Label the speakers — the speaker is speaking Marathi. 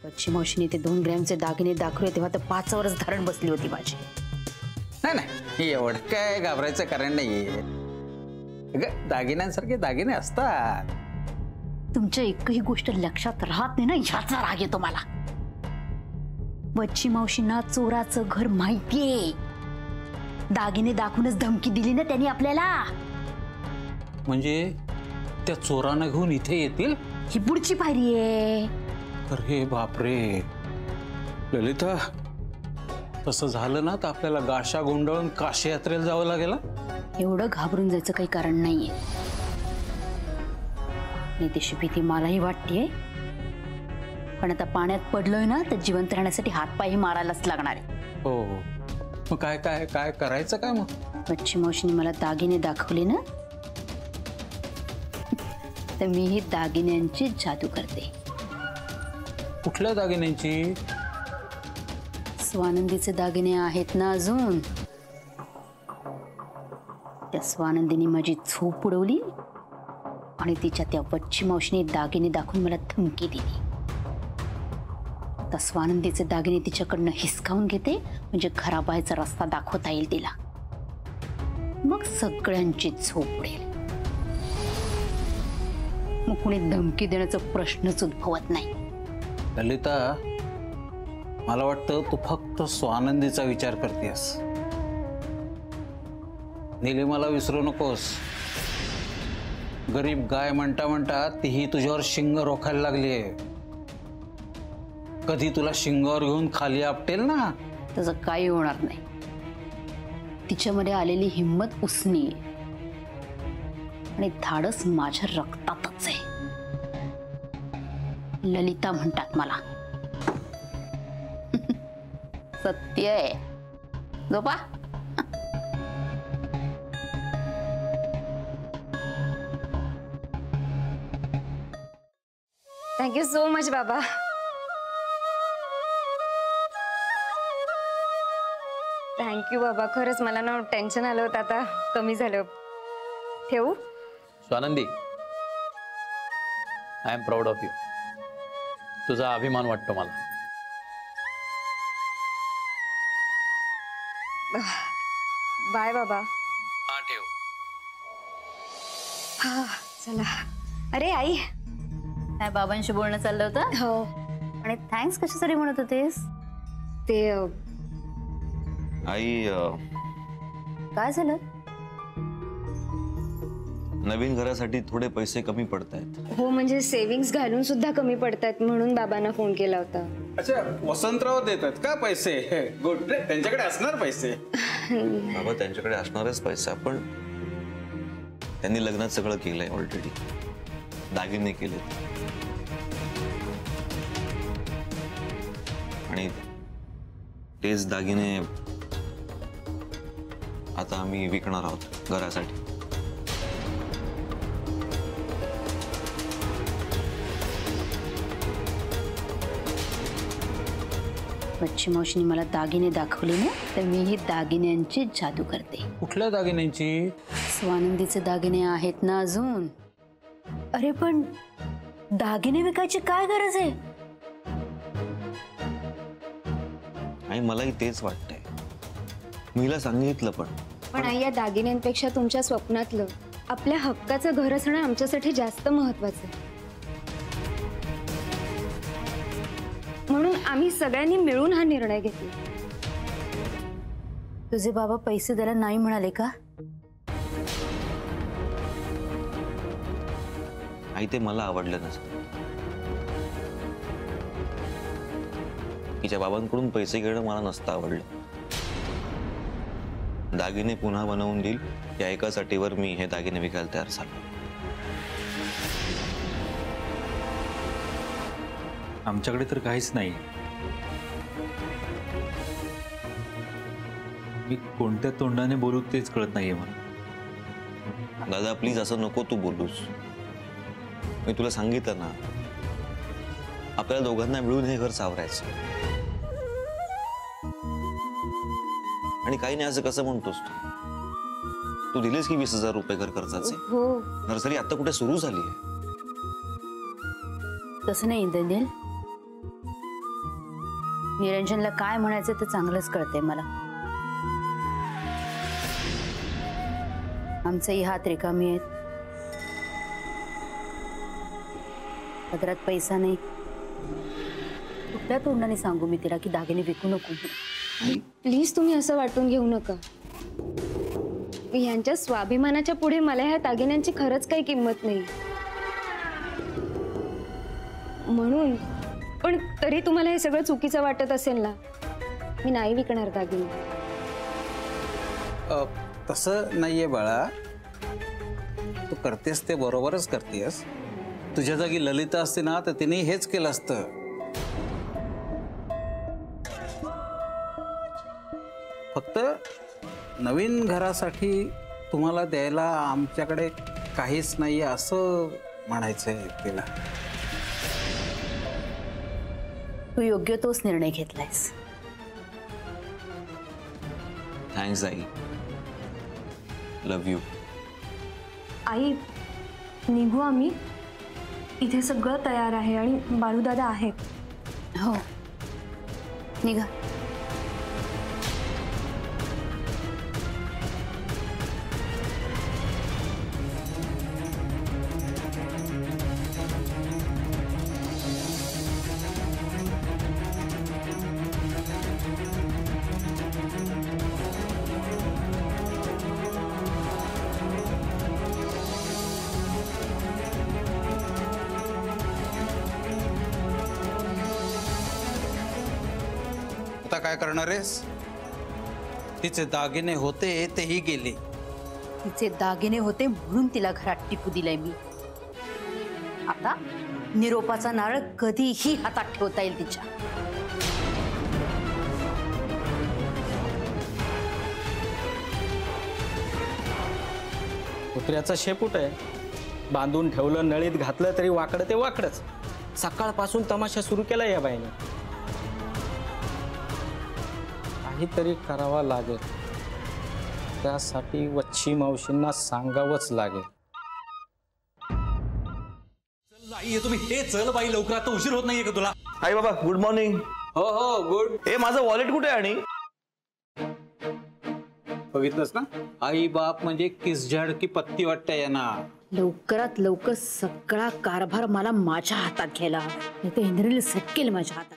Speaker 1: बच्ची मावशीने ते 2 ग्रॅमचे दागिने दाखवले तेव्हा तर 5 वरच धरण बसली होती माझी.
Speaker 2: नाही नाही, एवढं काय घाबरायचं कारण नाहीये. दागिन्यांसारखे दागिने असतात.
Speaker 1: तुमच्या एकही गोष्ट लक्षात राहत नाही ना, ह्याचा राग येतो मला. बच्ची मावशींना चोराचं घर माहितीये. दागिने दाखवूनच धमकी दिली ना त्यांनी आपल्याला.
Speaker 2: म्हणजे त्या चोरांना घेऊन इथे येतील?
Speaker 1: ही पुढची पायरी आहे.
Speaker 2: अरे बापरे ललिता, तसं झालं ना तर आपल्याला गाशा गोंधळून काशी यात्रेला जावं लागेल.
Speaker 1: एवढं घाबरून जायचं काही कारण नाहीये. आणि तशी भीती मलाही वाटतेय. पण आता पाण्यात पडलोय ना तर जिवंत राहण्यासाठी हातपायही मारायलाच लागणार आहे.
Speaker 2: हो हो, मग काय काय काय करायचं काय मग?
Speaker 1: बच्ची मावशीने मला दागिने दाखवले ना तर मी ही दागिन्यांची जादू करते.
Speaker 2: कुठल्या दागिन्यांची?
Speaker 1: स्वानंदीचे दागिने आहेत ना अजून. त्या स्वानंदीने माझी झोप उडवली आणि तिच्या त्या बच्ची मावशीने दागिने दाखवून मला धमकी दिली. आता स्वानंदीचे दागिने तिच्याकडनं हिसकावून घेते म्हणजे घराबाहेरचा रस्ता दाखवता येईल तिला. मग सगळ्यांची झोप उडेल. मग कुणी धमकी देण्याचा प्रश्नच उद्भवत नाही.
Speaker 2: ललिता, मला वाटतं तू फक्त स्वानंदीचा विचार करतेस. निलिमाला विसरू नकोस. गरीब गाय म्हणता म्हणता तीही तुझ्यावर शिंग रोखायला लागलीये. कधी तुला शिंगावर घेऊन खाली आपटेल ना.
Speaker 1: तसं काही होणार नाही. तिच्यामध्ये आलेली हिंमत उसनी आणि धाडस माझ्या रक्तातच आहे. ललिता म्हणतात मला. सत्य आहे. झोपा.
Speaker 3: थँक्यू सो मच बाबा. थँक्यू बाबा, खरंच मला ना टेन्शन आलं होतं, आता कमी झालं. ठेवू?
Speaker 4: Swanandi, I am proud of you. तुझा अभिमान वाटतो मला.
Speaker 3: बाय बाबा.
Speaker 4: हा ठेव.
Speaker 3: हा चला. अरे आई.
Speaker 1: काय बाबांशी बोलणं चाललं होतं?
Speaker 3: हो.
Speaker 1: आणि थँक्स कशासाठी म्हणत होतेस?
Speaker 3: ते
Speaker 5: आई,
Speaker 1: काय झालं?
Speaker 5: नवीन घरासाठी थोडे पैसे कमी पडतायत.
Speaker 3: हो, म्हणजे सेव्हिंग्स घालून सुद्धा कमी पडतात म्हणून बाबांना फोन केला होता.
Speaker 2: अच्छा, वसंतराव देतात का पैसे? गुड, त्यांच्याकडे असणार पैसे.
Speaker 5: बाबा, त्यांच्याकडे असणारच पैसा, पण त्यांनी लग्नात सगळं केलंय ऑलरेडी. दागिने केलेत आणि तेच दागिने आता आम्ही विकणार आहोत घरासाठी.
Speaker 1: बच्ची मावशीने मला दागिने दाखवले ना तर मी ही दागिन्यांची जादू करते.
Speaker 2: कुठल्या दागिन्यांची?
Speaker 1: स्वानंदीचे दागिने आहेत ना अजून. अरे पण दागिने विकायची काय गरज आहे?
Speaker 5: आणि मलाही तेच वाटतंय. मी हिला सांगितलं
Speaker 3: पण आई, या दागिन्यांपेक्षा तुमच्या स्वप्नातलं आपल्या हक्काचं घर असणं आमच्यासाठी जास्त महत्वाचं आहे. म्हणून आम्ही सगळ्यांनी मिळून हा निर्णय घेतला.
Speaker 1: तुझे बाबा पैसे द्यायला नाही म्हणाले का?
Speaker 5: आई, ते मला आवडलं नसतं. तिच्या बाबांकडून पैसे घेणं मला नसतं आवडलं. दागिने पुन्हा बनवून देईल या एकाच अटीवर मी हे दागिने विकायला तयार झालो.
Speaker 2: आमच्याकडे तर काहीच नाही. मी कोणत्या तोंडाने बोलू तेच कळत नाहीये मला.
Speaker 5: दादा, प्लीज असं नको तू बोलूस. मी तुला सांगितलं ना, आपल्याला दोघांना मिळून हे घर सावरायचं. आणि काही नाही असं कसं म्हणतोस तू दिलेस की 20,000 रुपये घर कर्जाचे.
Speaker 3: हो.
Speaker 5: नर्सरी आता कुठे सुरू झाली आहे.
Speaker 1: तसं नाही दनियल. निरंजनला काय म्हणायचं ते चांगलंच कळतंय मला. आमचेही हात रिकामी आहेत. पदरात पैसा नाही. कुठल्या तोंडाने सांगू मी तिला की दागिने विकू नको.
Speaker 3: प्लीज तुम्ही असं वाटून घेऊ नका. यांच्या स्वाभिमानाच्या पुढे मला ह्या दागिन्यांची खरंच काही किंमत नाही. म्हणून पण तरी तुम्हाला हे सगळं चुकीचं वाटत असेल ना, मी नाही विकणार दागिने.
Speaker 2: तसं नाहीये बाळा. तू करतेस ते बरोबरच करतेस. तुझ्या जागी ललिता असते ना तर तिने हेच केलं असतं. फक्त नवीन घरासाठी तुम्हाला द्यायला आमच्याकडे काहीच नाहीये असं म्हणायचंय तिला.
Speaker 1: तू योग्य तोच निर्णय घेतलायस.
Speaker 5: थँक्स आई. Love you.
Speaker 6: आई, निघू आम्ही. इथे सगळं तयार आहे आणि बाळूदादा आहेत.
Speaker 1: हो, निघा.
Speaker 2: आता काय करणार आहेस? तिचे दागिने होते तेही गेले.
Speaker 1: तिचे दागिने होते म्हणून तिला घरात टिकू दिलंय मी. आता निरोपाचा नारळ कधीही हातात ठेवता येईल तिच्या.
Speaker 7: कुत्र्याचा शेपूट आहे. बांधून ठेवलं, नळीत घातलं तरी वाकडं ते वाकडच. सकाळपासून तमाशा सुरू केला या बाईने. काहीतरी करावा लागेल. त्यासाठी वच्छी मावशींना सांगावंच लागेल.
Speaker 2: तुम्ही हे चल बाई लवकर. आता उशीर होत नाहीये का तुला?
Speaker 5: आई बाबा गुड मॉर्निंग.
Speaker 2: हो हो गुड.
Speaker 5: ए माझं वॉलेट कुठे आहे? आणि
Speaker 2: बघितलंस ना, आई बाप म्हणजे किस झाड की पत्ती वाटते यांना.
Speaker 1: लवकरात लवकर सगळा कारभार मला माझ्या हातात घ्यायला, नाही तर इंद्रिल सटकेल माझ्या हातात.